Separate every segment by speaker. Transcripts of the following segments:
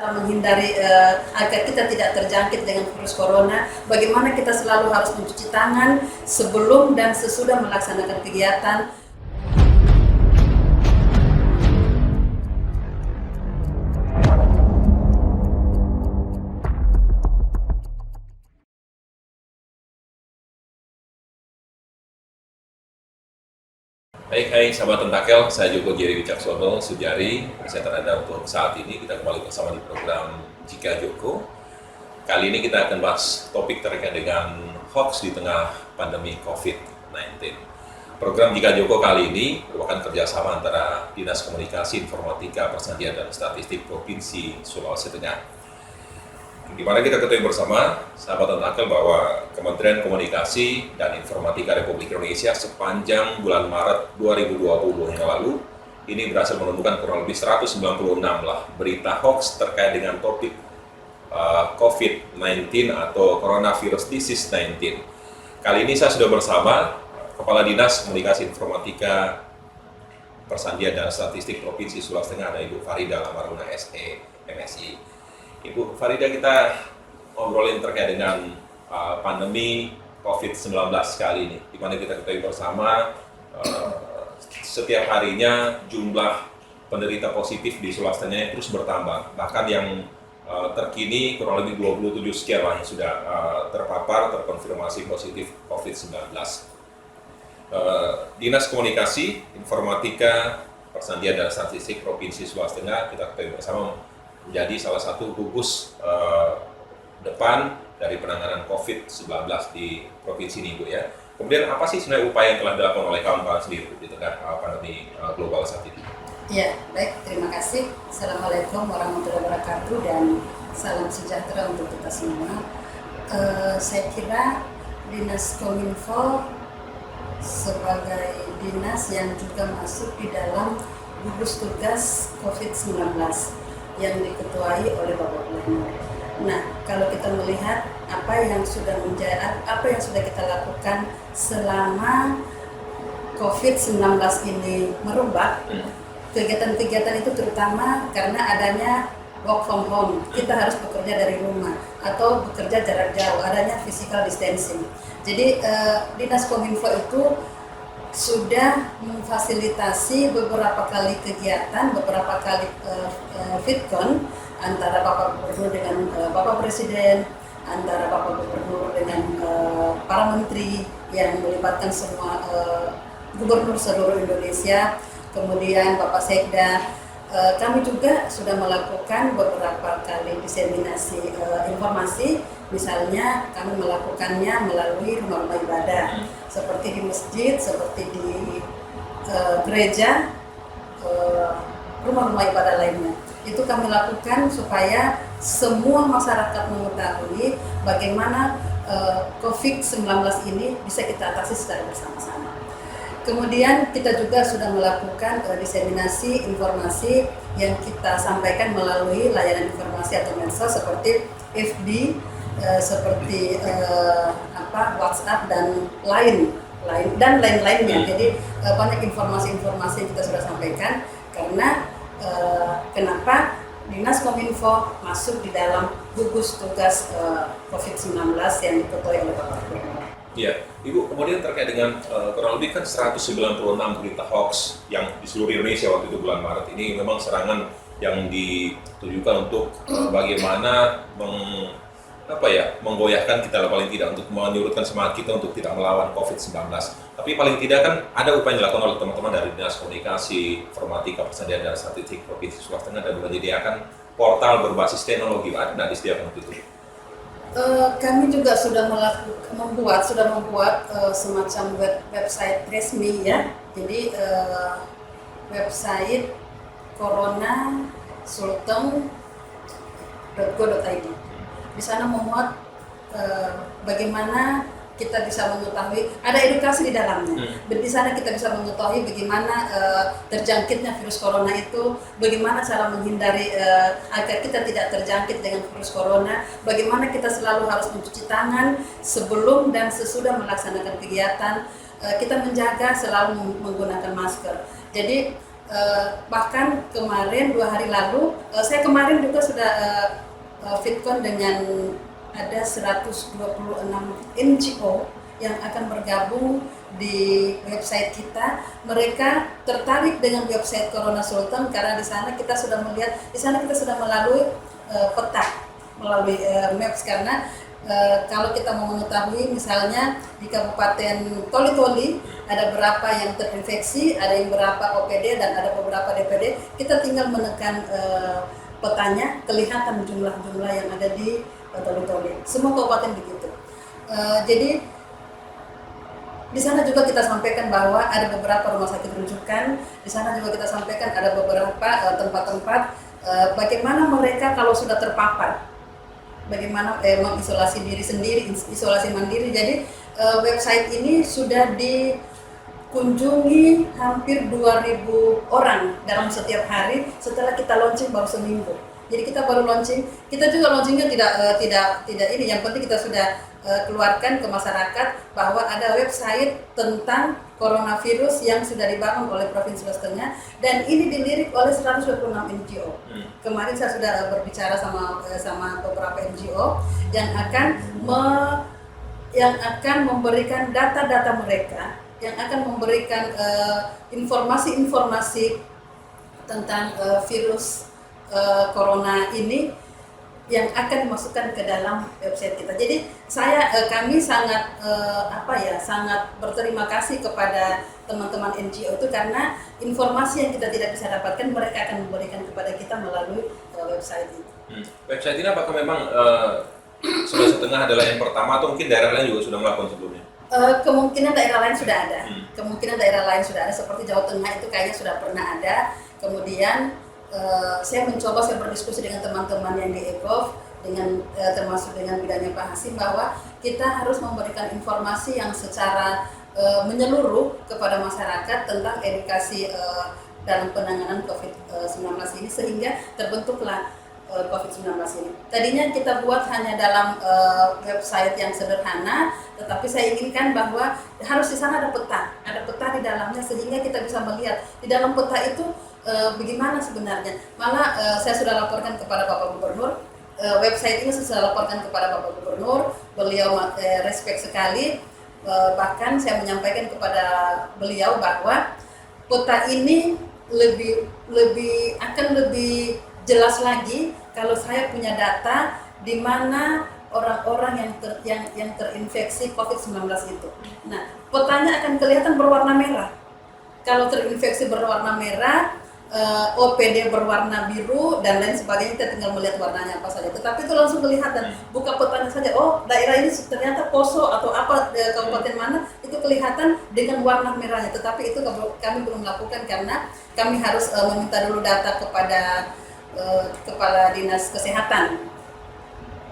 Speaker 1: cara menghindari agar kita tidak terjangkit dengan virus corona, bagaimana kita selalu harus mencuci tangan sebelum dan sesudah melaksanakan kegiatan.
Speaker 2: Hai sahabat Tentakel, saya Joko Jerry Wicaksono, Sujari, presenter Anda untuk saat ini. Kita kembali bersama di program Jika Joko. Kali ini kita akan bahas topik terkait dengan hoax di tengah pandemi COVID-19. Program Jika Joko kali ini merupakan kerjasama antara Dinas Komunikasi, Informatika, Persandian, dan Statistik Provinsi Sulawesi Tengah. Di mana kita ketahui bersama, sahabat Tentakel, bahwa Kementerian Komunikasi dan Informatika Republik Indonesia sepanjang bulan Maret 2020 yang lalu, ini berhasil menemukan kurang lebih 196 berita hoax terkait dengan topik COVID-19 atau Coronavirus Disease 19. Kali ini saya sudah bersama Kepala Dinas Komunikasi Informatika Persandian dan Statistik Provinsi Sulawesi Tengah, ada Ibu Farida Lamaruna SE MSI. Ibu Farida, kita ngobrolin terkait dengan pandemi COVID-19 kali ini, di mana kita ketahui bersama setiap harinya jumlah penderita positif di Sulawesi Tengah terus bertambah. Bahkan yang terkini kurang lebih 27 sekian yang sudah terkonfirmasi positif COVID-19. Dinas Komunikasi, Informatika, Persandian, dan Statistik Provinsi Sulawesi Tengah, kita ketahui bersama, menjadi salah satu gugus depan dari penanganan COVID-19 di provinsi ini, Bu, ya. Kemudian apa sih sebenarnya upaya yang telah dilakukan oleh kawan-kawan sendiri di tengah pandemi global saat ini?
Speaker 1: Ya, baik, terima kasih. Assalamualaikum warahmatullahi wabarakatuh dan salam sejahtera untuk kita semua. Saya kira Dinas Kominfo sebagai dinas yang juga masuk di dalam gugus tugas COVID-19 yang diketuai oleh Bapak Gubernur. Nah, kalau kita melihat apa yang sudah kita lakukan selama COVID-19 ini merebak, kegiatan-kegiatan itu terutama karena adanya work from home, kita harus bekerja dari rumah atau bekerja jarak jauh, adanya physical distancing. Jadi Dinas Kominfo itu sudah memfasilitasi beberapa kali kegiatan, beberapa kali VidCon antara Bapak Gubernur dengan Bapak Presiden, antara Bapak Gubernur dengan para menteri yang melibatkan semua gubernur seluruh Indonesia, kemudian Bapak Sekda. Kami juga sudah melakukan beberapa kali diseminasi informasi, misalnya kami melakukannya melalui rumah-rumah ibadah, seperti di masjid, seperti di gereja, rumah-rumah ibadah lainnya. Itu kami lakukan supaya semua masyarakat mengetahui bagaimana COVID-19 ini bisa kita atasi secara bersama-sama. Kemudian kita juga sudah melakukan diseminasi informasi yang kita sampaikan melalui layanan informasi atau medsos seperti FB, seperti WhatsApp dan lain-lainnya. Jadi banyak informasi-informasi yang kita sudah sampaikan karena kenapa Dinas Kominfo masuk di dalam gugus tugas COVID-19 yang diketuai oleh Bapak Gubernur.
Speaker 2: Iya, Ibu, kemudian terkait dengan kurang lebih kan 196 berita hoax yang di seluruh Indonesia waktu itu bulan Maret ini, memang serangan yang ditujukan untuk bagaimana menggoyahkan kita paling tidak, untuk menyurutkan semangat kita untuk tidak melawan COVID-19. Tapi paling tidak kan ada upaya yang dilakukan oleh teman-teman dari Dinas Komunikasi, Informatika, Persandian, dan Statistik Provinsi Sulawesi Tengah dan menyediakan portal berbasis teknologi. Ada nggak disediakan waktu itu?
Speaker 1: Kami juga sudah membuat semacam website resmi, ya. Jadi website coronasulteng.go.id. Di sana memuat bagaimana kita bisa mengetahui, ada edukasi di dalamnya. Di sana kita bisa mengetahui bagaimana terjangkitnya virus corona itu, bagaimana cara menghindari agar kita tidak terjangkit dengan virus corona, bagaimana kita selalu harus mencuci tangan sebelum dan sesudah melaksanakan kegiatan, kita menjaga selalu menggunakan masker. Jadi Bahkan kemarin 2 hari lalu, saya kemarin juga sudah Fitcon dengan ada 126 NGO yang akan bergabung di website kita. Mereka tertarik dengan website Corona Sultan karena di sana kita sudah melihat, di sana kita sudah melalui peta, melalui maps, karena kalau kita mau mengetahui misalnya di Kabupaten Toli-Toli ada berapa yang terinfeksi, ada yang berapa OPD dan ada beberapa DPD, kita tinggal menekan petanya, kelihatan jumlah-jumlah yang ada di Toli-Toli. Semua kabupaten begitu. Jadi di sana juga kita sampaikan bahwa ada beberapa rumah sakit rujukan. Di sana juga kita sampaikan ada beberapa tempat-tempat bagaimana mereka kalau sudah terpapar, bagaimana mengisolasi diri sendiri, isolasi mandiri. Jadi website ini sudah dikunjungi hampir 2.000 orang dalam setiap hari setelah kita launching baru seminggu. Jadi kita baru launching, kita juga launchingnya tidak ini. Yang penting kita sudah keluarkan ke masyarakat bahwa ada website tentang coronavirus yang sudah dibangun oleh Provinsi Sulawesi Tengah dan ini dilirik oleh 126 NGO. Kemarin saya sudah berbicara sama beberapa NGO yang akan memberikan data-data mereka, yang akan memberikan informasi-informasi tentang virus corona ini yang akan dimasukkan ke dalam website kita. Jadi kami sangat sangat berterima kasih kepada teman-teman NGO itu karena informasi yang kita tidak bisa dapatkan mereka akan memberikan kepada kita melalui website itu.
Speaker 2: Website ini apakah memang Sulawesi Tengah adalah yang pertama atau mungkin daerah lain juga sudah melakukan sebelumnya?
Speaker 1: Kemungkinan daerah lain sudah ada. Kemungkinan daerah lain sudah ada, seperti Jawa Tengah itu kayaknya sudah pernah ada. Kemudian saya berdiskusi dengan teman-teman yang di ECOF, termasuk dengan bidangnya Pak Hasim, bahwa kita harus memberikan informasi yang secara menyeluruh kepada masyarakat tentang edukasi dalam penanganan COVID-19 ini sehingga terbentuklah COVID-19 ini. Tadinya kita buat hanya dalam website yang sederhana, tetapi saya inginkan bahwa harus di sana ada peta di dalamnya sehingga kita bisa melihat di dalam peta itu bagaimana sebenarnya. Malah saya sudah laporkan kepada Bapak Gubernur, website ini saya sudah laporkan kepada Bapak Gubernur, beliau respect sekali, bahkan saya menyampaikan kepada beliau bahwa peta ini akan lebih jelas lagi kalau saya punya data di mana orang-orang yang terinfeksi COVID-19 itu. Nah, petanya akan kelihatan berwarna merah. Kalau terinfeksi berwarna merah, OPD berwarna biru dan lain sebagainya, kita tinggal melihat warnanya apa saja. Tetapi itu langsung kelihatan, buka petanya saja, oh daerah ini ternyata Poso atau apa kabupaten mana, itu kelihatan dengan warna merahnya. Tetapi itu kami belum lakukan karena kami harus meminta dulu data kepada Kepala Dinas Kesehatan.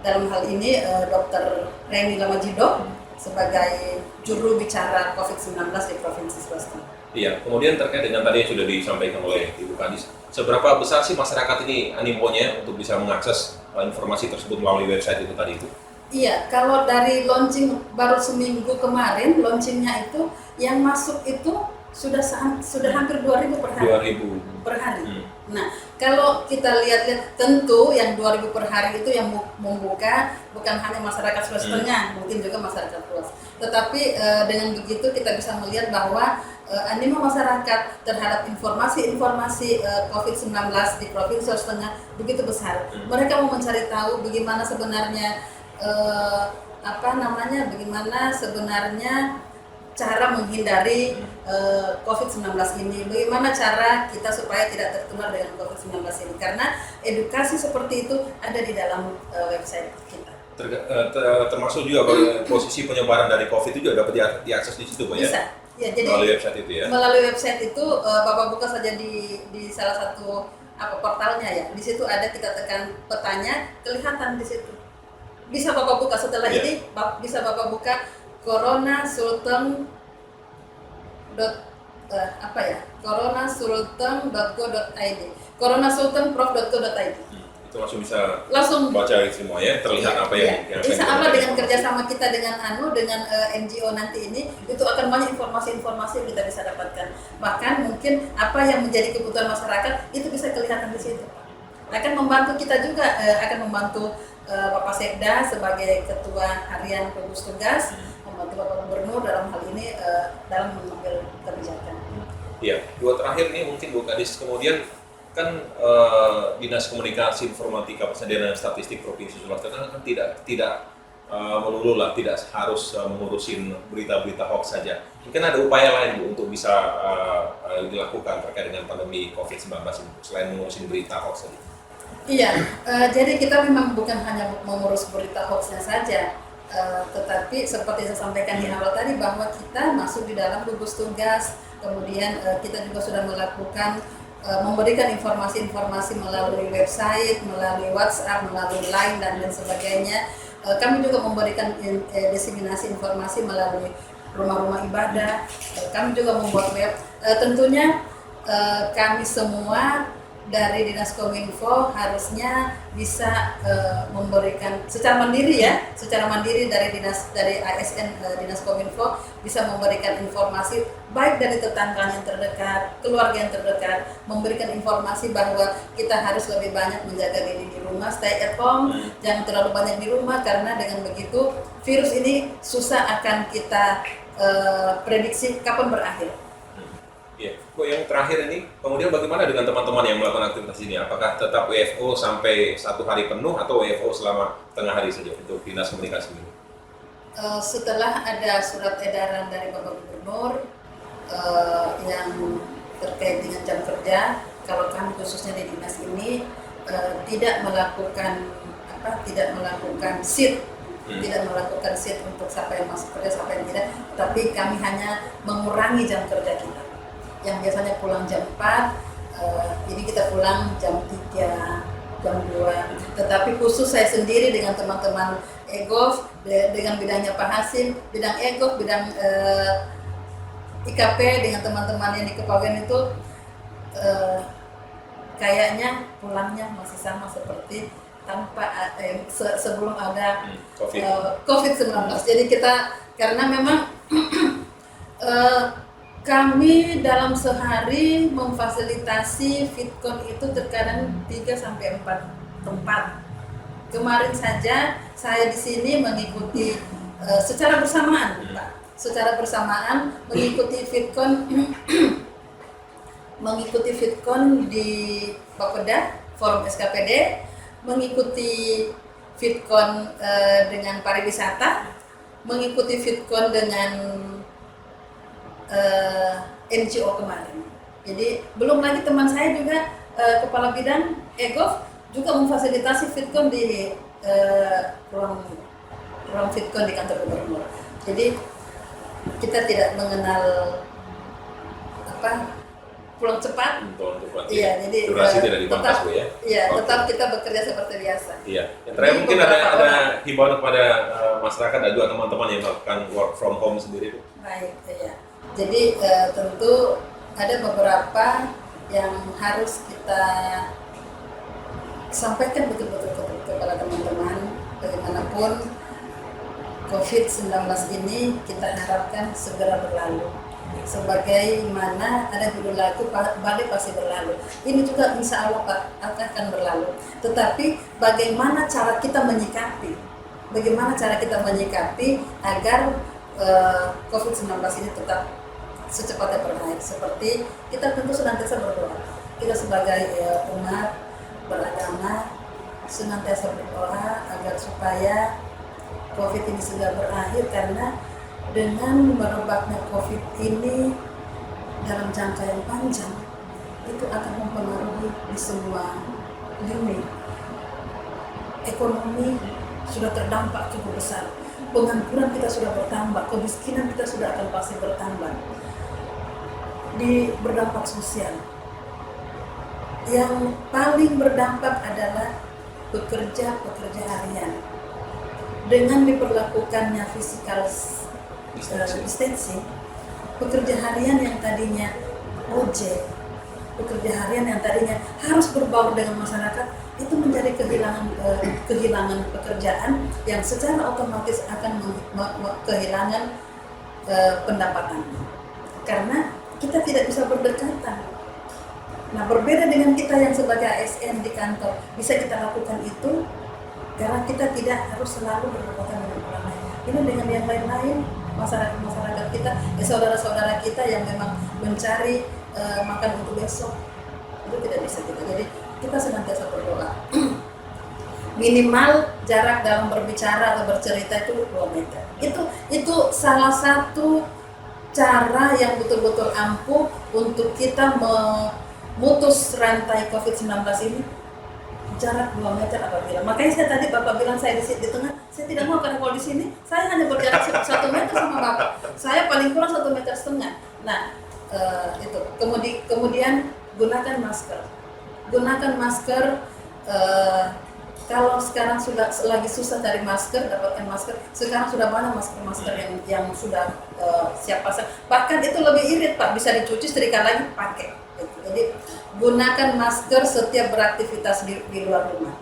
Speaker 1: Dalam hal ini Dr. Reni Lamajido sebagai juru bicara COVID-19 di Provinsi Sulawesi Tengah.
Speaker 2: Iya, kemudian terkait dengan tadi yang sudah disampaikan oleh Ibu Kadis, seberapa besar sih masyarakat ini animonya untuk bisa mengakses informasi tersebut melalui website itu tadi itu?
Speaker 1: Iya, kalau dari launching baru seminggu kemarin, launchingnya itu yang masuk itu sudah hampir 2.000 per hari.
Speaker 2: 2.000
Speaker 1: per hari. Nah, kalau kita lihat tentu yang 2.000 per hari itu yang membuka bukan hanya masyarakat Sulawesi Tengah, mungkin juga masyarakat luas. Tetapi dengan begitu kita bisa melihat bahwa animo masyarakat terhadap informasi COVID-19 di Provinsi Sulawesi Tengah begitu besar. Mereka mau mencari tahu bagaimana sebenarnya bagaimana sebenarnya cara menghindari COVID-19 ini, bagaimana cara kita supaya tidak tertular dengan COVID-19 ini, karena edukasi seperti itu ada di dalam website kita.
Speaker 2: Termasuk juga posisi penyebaran dari COVID itu juga dapat diakses di situ, Pak ya?
Speaker 1: Bisa. Ya, jadi
Speaker 2: melalui website itu ya? Melalui
Speaker 1: website itu, Bapak buka saja di salah satu portalnya ya, di situ ada, kita tekan petanya, kelihatan di situ. Bisa Bapak buka setelah ini, bisa Bapak buka coronasultan.go.id, coronasultanprof.go.id.
Speaker 2: itu langsung bisa
Speaker 1: langsung
Speaker 2: baca semua ya, terlihat apa yang
Speaker 1: insya Allah dengan
Speaker 2: informasi.
Speaker 1: kerjasama kita dengan NGO nanti ini itu akan banyak informasi-informasi yang kita bisa dapatkan, bahkan mungkin apa yang menjadi kebutuhan masyarakat itu bisa kelihatan di situ, akan membantu kita juga, akan membantu Bapak Sekda sebagai ketua harian gugus tugas, membantu Bapak Gubernur dalam hal ini dalam mengambil kebijakan.
Speaker 2: Iya, dua terakhir nih mungkin Bu Kadis, kemudian kan Dinas Komunikasi Informatika Persediaan dan Statistik Provinsi Sulawesi Selatan kan tidak melulu lah, tidak harus mengurusin berita-berita hoax saja. Mungkin ada upaya lain Bu untuk bisa dilakukan terkait dengan pandemi COVID-19 ini, selain mengurusin berita hoax saja.
Speaker 1: Iya, jadi kita memang bukan hanya mengurus berita hoaxnya saja, tetapi seperti saya sampaikan di awal tadi bahwa kita masuk di dalam gugus tugas, kemudian kita juga sudah melakukan memberikan informasi-informasi melalui website, melalui WhatsApp, melalui Line dan lain sebagainya. Kami juga memberikan diseminasi informasi melalui rumah-rumah ibadah. Kami juga membuat web. Tentunya kami semua dari Dinas Kominfo harusnya bisa memberikan secara mandiri ya, secara mandiri dari ASN Dinas Kominfo bisa memberikan informasi baik dari tetangga yang terdekat, keluarga yang terdekat, memberikan informasi bahwa kita harus lebih banyak menjaga diri di rumah, stay at home, jangan terlalu banyak di rumah karena dengan begitu virus ini susah akan kita prediksi kapan berakhir.
Speaker 2: Iya, yang terakhir ini, kemudian bagaimana dengan teman-teman yang melakukan aktivitas ini? Apakah tetap WFO sampai 1 hari penuh atau WFO selama tengah hari saja untuk Dinas Komunikasi ini?
Speaker 1: Setelah ada surat edaran dari Bapak Gubernur yang terkait dengan jam kerja, kalau kami khususnya di dinas ini tidak melakukan shift. Tidak melakukan shift untuk siapa yang masuk kerja, siapa yang tidak, tapi kami hanya mengurangi jam kerja kita. Yang biasanya pulang jam 4, jadi kita pulang jam 3, jam 2. Tetapi khusus saya sendiri dengan teman-teman EGOV, dengan bidangnya Pak Hasim, bidang EGOV, bidang IKP dengan teman-teman yang di Kepawaian itu kayaknya pulangnya masih sama seperti tanpa sebelum ada COVID-19. Jadi kita, karena memang kami dalam sehari memfasilitasi Fitcon itu terkadang 3-4 tempat. Kemarin saja saya di sini mengikuti secara bersamaan, Pak. Secara bersamaan mengikuti Fitcon di Bapeda, Forum SKPD, mengikuti Fitcon dengan pariwisata, mengikuti Fitcon dengan NGO kemarin. Jadi belum lagi teman saya juga kepala bidang EGOV juga memfasilitasi Fitcon di ruang Fitcon di kantor gubernur. Jadi kita tidak mengenal pulang cepat. Iya, jadi
Speaker 2: durasi tidak dipangkas Bu ya.
Speaker 1: Iya, tetap kita bekerja seperti biasa.
Speaker 2: Iya. Yang terakhir mungkin ada himbauan kepada masyarakat dan juga teman-teman yang melakukan work from home sendiri Bu.
Speaker 1: Baik, iya. Jadi tentu ada beberapa yang harus kita sampaikan betul-betul kepada teman-teman. Bagaimanapun COVID-19 ini kita harapkan segera berlalu. Sebagaimana ada judul lagu badai pasti berlalu. Ini juga insya Allah akan berlalu. Tetapi bagaimana cara kita menyikapi? Bagaimana cara kita menyikapi agar COVID-19 ini tetap secepatnya berakhir? Seperti kita tentu senantiasa berdoa. Kita sebagai umat beragama senantiasa berdoa agar supaya COVID ini segera berakhir, karena dengan merebaknya COVID ini dalam jangka yang panjang itu akan mempengaruhi di semua lini. Ekonomi sudah terdampak cukup besar, pengangguran kita sudah bertambah, kemiskinan kita sudah akan pasti bertambah. Berdampak sosial, yang paling berdampak adalah pekerja harian. Dengan diperlakukannya physical distancing, pekerja harian yang tadinya ojek, pekerja harian yang tadinya harus berbaur dengan masyarakat, itu menjadi kehilangan pekerjaan yang secara otomatis akan kehilangan pendapatan karena kita tidak bisa berdekatan. Nah, berbeda dengan kita yang sebagai ASN di kantor bisa kita lakukan itu karena kita tidak harus selalu berdekatan dengan orang lain. Ini dengan yang lain-lain masyarakat kita, saudara-saudara kita yang memang mencari makan untuk besok, itu tidak bisa kita. Jadi kita senantiasa berdoa. Minimal jarak dalam berbicara atau bercerita itu 2 meter. Itu salah satu cara yang betul-betul ampuh untuk kita memutus rantai COVID-19 ini. Jarak 2 meter apabila. Makanya saya tadi Bapak bilang saya di tengah, saya tidak mau karena kalau di sini saya hanya berjarak 1 meter sama Bapak. Saya paling kurang 1,5 meter. Nah, itu. Kemudian gunakan masker. Gunakan masker. Kalau sekarang sudah lagi susah cari masker, dapatkan masker. Sekarang sudah banyak masker yang sudah siap pasang. Bahkan itu lebih irit Pak, bisa dicuci, setrika lagi, pakai. Jadi gunakan masker setiap beraktivitas di luar rumah.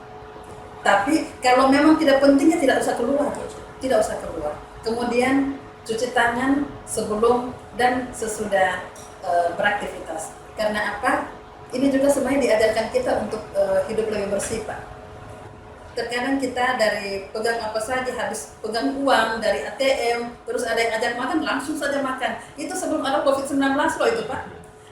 Speaker 1: Tapi kalau memang tidak pentingnya tidak usah keluar. Kemudian cuci tangan sebelum dan sesudah beraktivitas. Karena apa? Ini juga sebenarnya diajarkan kita untuk hidup lebih bersih Pak. Terkadang kita dari pegang apa saja, habis pegang uang dari ATM, terus ada yang ajak makan, langsung saja makan. Itu sebelum ada COVID-19 loh itu Pak.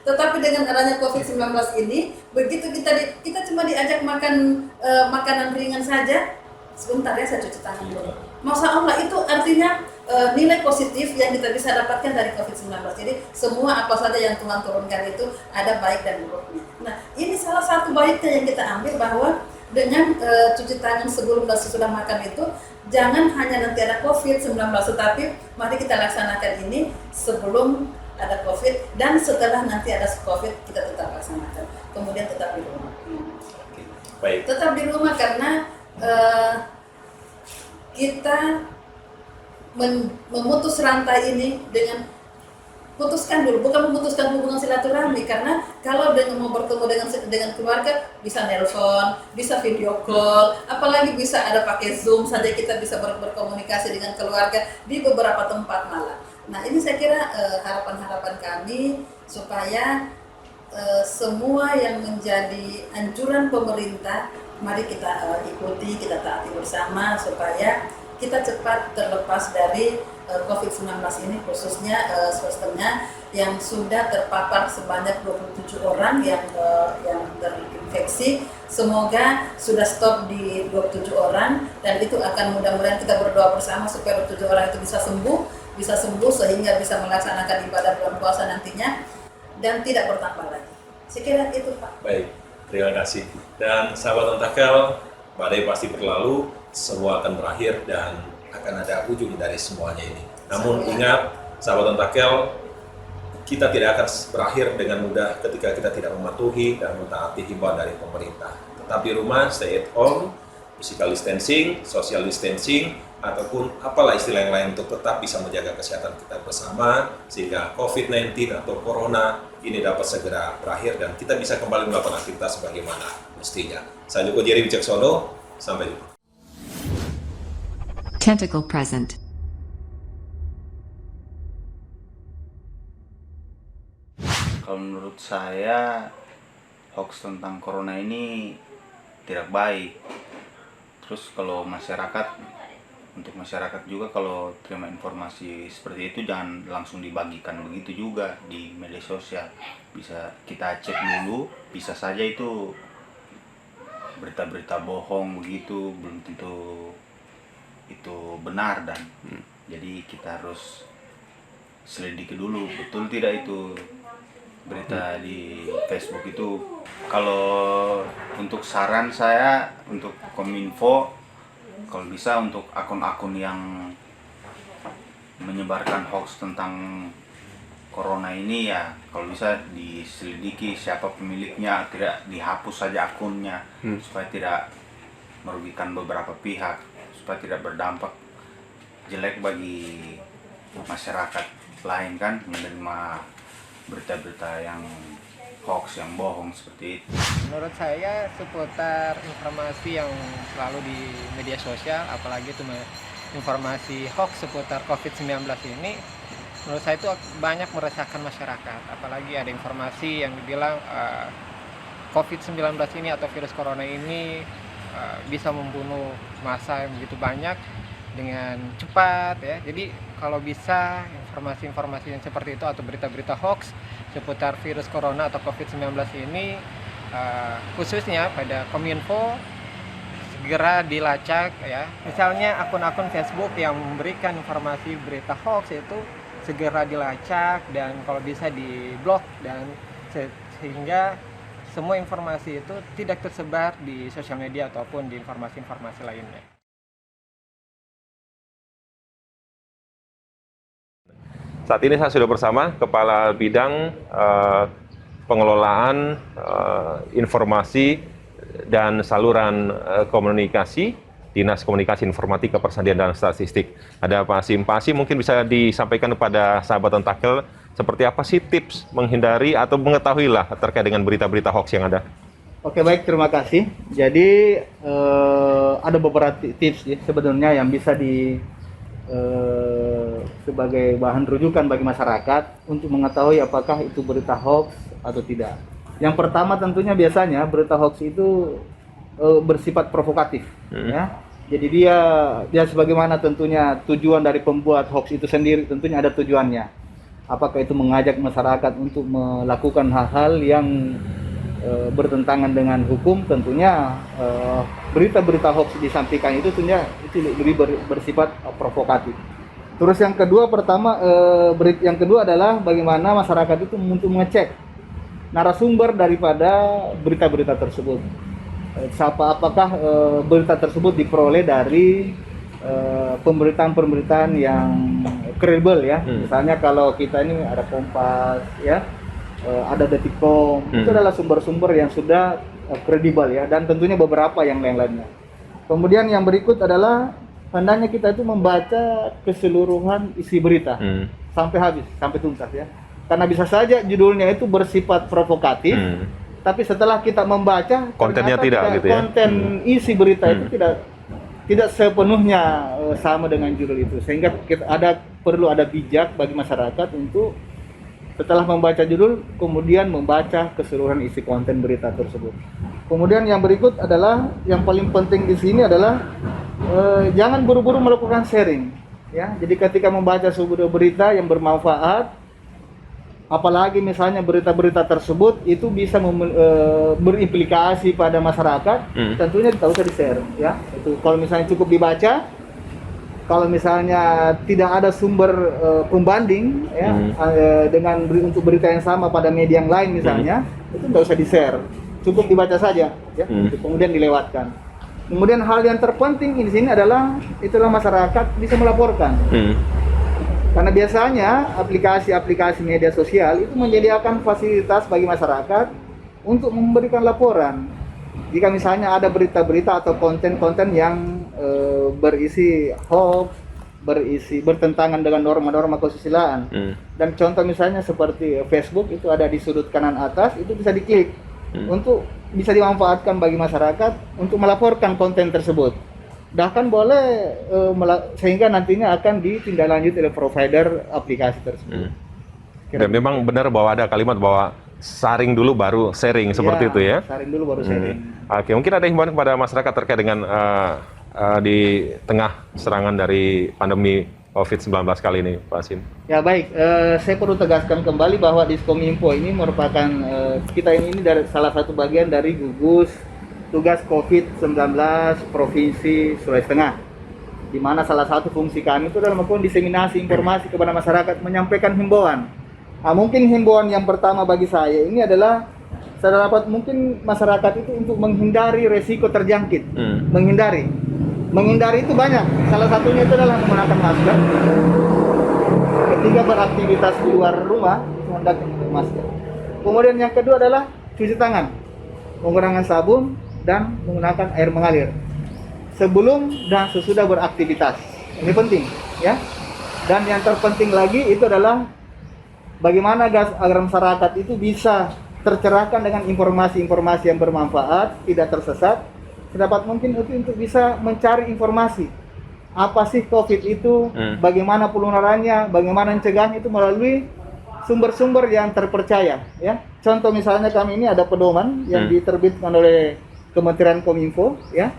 Speaker 1: Tetapi dengan adanya COVID-19 ini, begitu kita cuma diajak makan makanan ringan saja, sebentar ya saya cuci tangan dulu. Masya Allah, itu artinya nilai positif yang kita bisa dapatkan dari COVID-19. Jadi semua apa saja yang Tuhan turunkan itu ada baik dan buruknya. Nah, ini salah satu baiknya yang kita ambil bahwa dengan cuci tangan sebelum dan sesudah makan itu jangan hanya nanti ada COVID-19, tetapi mari kita laksanakan ini sebelum ada COVID dan setelah nanti ada COVID kita tetap laksanakan. Kemudian tetap di rumah.
Speaker 2: Baik.
Speaker 1: Tetap di rumah karena kita memutus rantai ini dengan putuskan dulu, bukan memutuskan hubungan silaturahmi, karena kalau mau bertemu dengan keluarga bisa nelpon, bisa video call, apalagi bisa ada pakai Zoom saja kita bisa berkomunikasi dengan keluarga di beberapa tempat malah. Nah, ini saya kira harapan-harapan kami supaya semua yang menjadi anjuran pemerintah mari kita ikuti, kita taati bersama supaya kita cepat terlepas dari COVID-19 ini, khususnya swastanya yang sudah terpapar sebanyak 27 orang yang terinfeksi. Semoga sudah stop di 27 orang dan itu akan mudah-mudahan kita berdoa bersama supaya 27 orang itu bisa sembuh sehingga bisa melaksanakan ibadah bulan puasa nantinya dan tidak bertambah lagi. Saya kira itu Pak.
Speaker 2: Baik, terima kasih. Dan sahabat Tentakel, badai pasti berlalu, semua akan berakhir dan akan ada ujung dari semuanya ini. Namun ingat, sahabat Tentakel, kita tidak akan berakhir dengan mudah ketika kita tidak mematuhi dan mentaati himbauan dari pemerintah. Tetap di rumah, stay at home, physical distancing, social distancing, ataupun apalah istilah yang lain untuk tetap bisa menjaga kesehatan kita bersama sehingga COVID-19 atau Corona ini dapat segera berakhir dan kita bisa kembali melakukan aktivitas sebagaimana mestinya. Saya Joko Jerry Wicaksono, sampai jumpa.
Speaker 3: Tentacle present.
Speaker 4: Kalau menurut saya hoax tentang corona ini tidak baik. Terus kalau untuk masyarakat juga kalau terima informasi seperti itu jangan langsung dibagikan begitu juga di media sosial. Bisa kita cek dulu, bisa saja itu berita-berita bohong begitu, belum tentu itu benar dan jadi kita harus selidiki dulu betul tidak itu berita di Facebook itu. Kalau untuk saran saya untuk Kominfo, kalau bisa untuk akun-akun yang menyebarkan hoax tentang corona ini ya kalau bisa diselidiki siapa pemiliknya, tidak dihapus saja akunnya supaya tidak merugikan beberapa pihak, supaya tidak berdampak jelek bagi masyarakat lain kan menerima berita-berita yang hoax yang bohong seperti itu.
Speaker 3: Menurut saya seputar informasi yang selalu di media sosial, apalagi itu informasi hoax seputar COVID-19 ini, menurut saya itu banyak meresahkan masyarakat. Apalagi ada informasi yang dibilang COVID-19 ini atau virus corona ini bisa membunuh massa yang begitu banyak dengan cepat ya. Jadi kalau bisa informasi-informasi yang seperti itu atau berita-berita hoax seputar virus corona atau COVID-19 ini khususnya pada Kominfo segera dilacak ya. Misalnya akun-akun Facebook yang memberikan informasi berita hoax itu segera dilacak dan kalau bisa diblok dan sehingga semua informasi itu tidak tersebar di sosial media ataupun di informasi-informasi lainnya.
Speaker 2: Saat ini saya sudah bersama Kepala Bidang Pengelolaan Informasi dan Saluran Komunikasi Dinas Komunikasi Informatika Persadiaan dan Statistik. Ada Pak Hasim. Pak Hasim, mungkin bisa disampaikan kepada sahabat Tentakel seperti apa sih tips menghindari atau mengetahui lah terkait dengan berita-berita hoax yang ada?
Speaker 5: Oke, baik, terima kasih. Jadi ada beberapa tips ya, sebenarnya yang bisa sebagai bahan rujukan bagi masyarakat untuk mengetahui apakah itu berita hoax atau tidak. Yang pertama tentunya biasanya berita hoax itu bersifat provokatif, ya. Jadi dia sebagaimana tentunya tujuan dari pembuat hoax itu sendiri tentunya ada tujuannya. Apakah itu mengajak masyarakat untuk melakukan hal-hal yang bertentangan dengan hukum, tentunya berita-berita hoax disampaikan itu tentunya itu lebih bersifat provokatif. Terus yang kedua adalah bagaimana masyarakat itu untuk mengecek narasumber daripada berita-berita tersebut. Apakah berita tersebut diperoleh dari pemberitaan-pemberitaan yang kredibel ya. Misalnya kalau kita ini ada Kompas ya, ada Detikcom, itu adalah sumber-sumber yang sudah kredibel ya, dan tentunya beberapa yang lain-lainnya. Kemudian yang berikut adalah hendaknya kita itu membaca keseluruhan isi berita sampai habis, sampai tuntas ya. Karena bisa saja judulnya itu bersifat provokatif, tapi setelah kita membaca
Speaker 2: kontennya tidak gitu ya.
Speaker 5: Konten isi berita itu tidak sepenuhnya sama dengan judul itu, sehingga perlu ada bijak bagi masyarakat untuk setelah membaca judul kemudian membaca keseluruhan isi konten berita tersebut. Kemudian yang berikut adalah yang paling penting di sini adalah jangan buru-buru melakukan sharing ya. Jadi ketika membaca sebuah berita yang bermanfaat, apalagi misalnya berita-berita tersebut itu bisa berimplikasi pada masyarakat, tentunya tidak usah di-share ya. Itu kalau misalnya cukup dibaca, kalau misalnya tidak ada sumber pembanding ya untuk berita yang sama pada media yang lain misalnya, itu tidak usah di-share, cukup dibaca saja ya, kemudian dilewatkan. Kemudian hal yang terpenting di sini adalah masyarakat bisa melaporkan. Karena biasanya aplikasi-aplikasi media sosial itu menyediakan fasilitas bagi masyarakat untuk memberikan laporan. Jika misalnya ada berita-berita atau konten-konten yang berisi hoax, bertentangan dengan norma-norma kesusilaan. Dan contoh misalnya seperti Facebook itu ada di sudut kanan atas, itu bisa diklik untuk bisa dimanfaatkan bagi masyarakat untuk melaporkan konten tersebut. Bahkan boleh sehingga nantinya akan ditindaklanjuti oleh provider aplikasi tersebut.
Speaker 2: Dan memang benar bahwa ada kalimat bahwa saring dulu baru sharing seperti itu ya.
Speaker 5: Saring dulu baru sharing.
Speaker 2: Oke, mungkin ada himbauan kepada masyarakat terkait dengan di tengah serangan dari pandemi COVID-19 kali ini, Pak Hasim.
Speaker 5: Ya baik, saya perlu tegaskan kembali bahwa Diskominfo ini merupakan kita ini dari salah satu bagian dari gugus tugas COVID-19 Provinsi Sulawesi Tengah, di mana salah satu fungsi kami itu adalah melakukan diseminasi informasi kepada masyarakat, menyampaikan himbauan. Nah, mungkin himbauan yang pertama bagi saya ini adalah saya dapat mungkin masyarakat itu untuk menghindari resiko terjangkit. Menghindari itu banyak, salah satunya itu adalah menggunakan masker. Ketika beraktivitas di luar rumah, hendaknya menggunakan masker. Kemudian yang kedua adalah cuci tangan, menggunakan sabun dan menggunakan air mengalir sebelum dan sesudah beraktivitas. Ini penting ya. Dan yang terpenting lagi itu adalah bagaimana agar masyarakat itu bisa tercerahkan dengan informasi-informasi yang bermanfaat, tidak tersesat, sedapat mungkin untuk bisa mencari informasi. Apa sih COVID itu, bagaimana penularannya, bagaimana mencegahnya itu melalui sumber-sumber yang terpercaya. Ya, contoh misalnya kami ini ada pedoman yang diterbitkan oleh Kementerian Kominfo. Ya,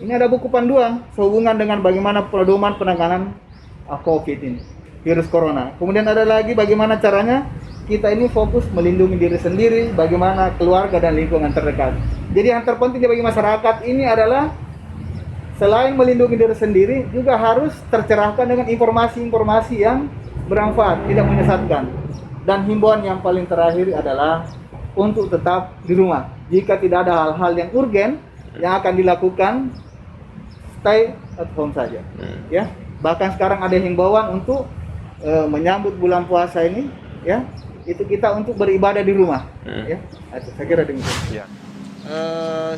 Speaker 5: ini ada buku panduan sehubungan dengan bagaimana pedoman penanganan COVID ini, virus corona. Kemudian ada lagi bagaimana caranya kita ini fokus melindungi diri sendiri, bagaimana keluarga dan lingkungan terdekat. Jadi yang terpenting bagi masyarakat ini adalah selain melindungi diri sendiri, juga harus tercerahkan dengan informasi-informasi yang bermanfaat, tidak menyesatkan. Dan himbauan yang paling terakhir adalah untuk tetap di rumah. Jika tidak ada hal-hal yang urgen yang akan dilakukan, stay at home saja. Ya, bahkan sekarang ada himbauan untuk menyambut bulan puasa ini, ya, itu kita untuk beribadah di rumah. Ya, saya kira demikian.
Speaker 2: Ya.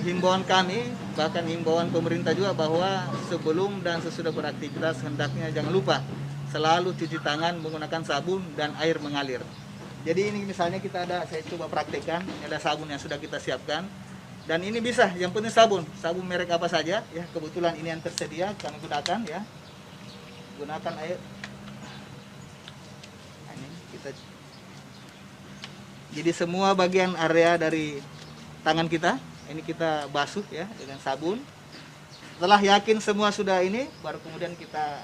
Speaker 5: Himbauan kami, bahkan himbauan pemerintah juga, bahwa sebelum dan sesudah beraktivitas hendaknya jangan lupa selalu cuci tangan menggunakan sabun dan air mengalir. Jadi ini misalnya saya coba praktekkan, ini ada sabun yang sudah kita siapkan, dan ini bisa, yang penting sabun merek apa saja, ya, kebetulan ini yang tersedia kami gunakan, ya, gunakan air. Nah, ini kita, jadi semua bagian area dari tangan kita ini kita basuh, ya, dengan sabun. Setelah yakin semua sudah ini, baru kemudian kita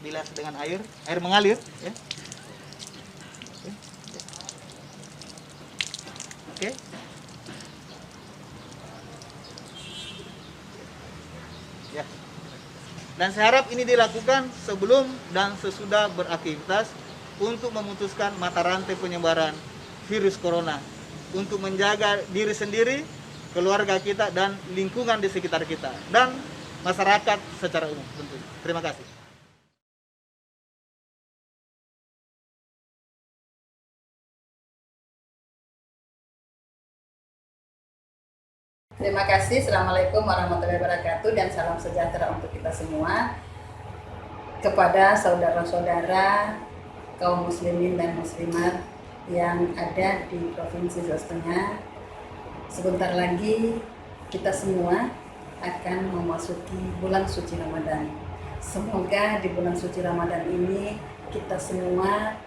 Speaker 5: bilas dengan air mengalir, ya. Oke. Ya. Dan saya harap ini dilakukan sebelum dan sesudah beraktivitas untuk memutuskan mata rantai penyebaran virus corona, untuk menjaga diri sendiri, keluarga kita, dan lingkungan di sekitar kita, dan masyarakat secara umum tentunya. Terima kasih.
Speaker 1: Terima kasih. Assalamualaikum warahmatullahi wabarakatuh dan salam sejahtera untuk kita semua. Kepada saudara-saudara kaum muslimin dan muslimat yang ada di Provinsi Sulawesi Tengah, sebentar lagi kita semua akan memasuki bulan suci Ramadan. Semoga di bulan suci Ramadan ini kita semua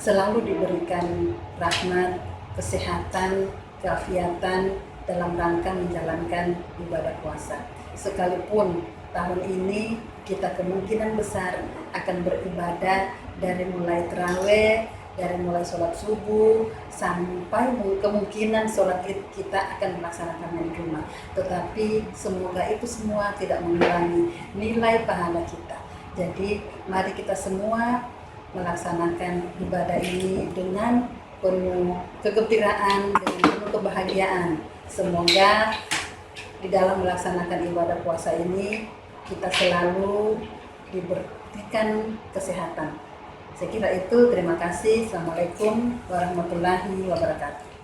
Speaker 1: selalu diberikan rahmat, kesehatan, keafiatan dalam rangka menjalankan ibadah puasa. Sekalipun tahun ini kita kemungkinan besar akan beribadah dari mulai tarawih, dari mulai sholat subuh sampai kemungkinan sholat id kita akan melaksanakannya di rumah. Tetapi semoga itu semua tidak mengurangi nilai pahala kita. Jadi mari kita semua melaksanakan ibadah ini dengan penuh kegembiraan, dengan penuh kebahagiaan. Semoga di dalam melaksanakan ibadah puasa ini kita selalu diberikan kesehatan. Saya kira itu. Terima kasih. Assalamualaikum warahmatullahi wabarakatuh.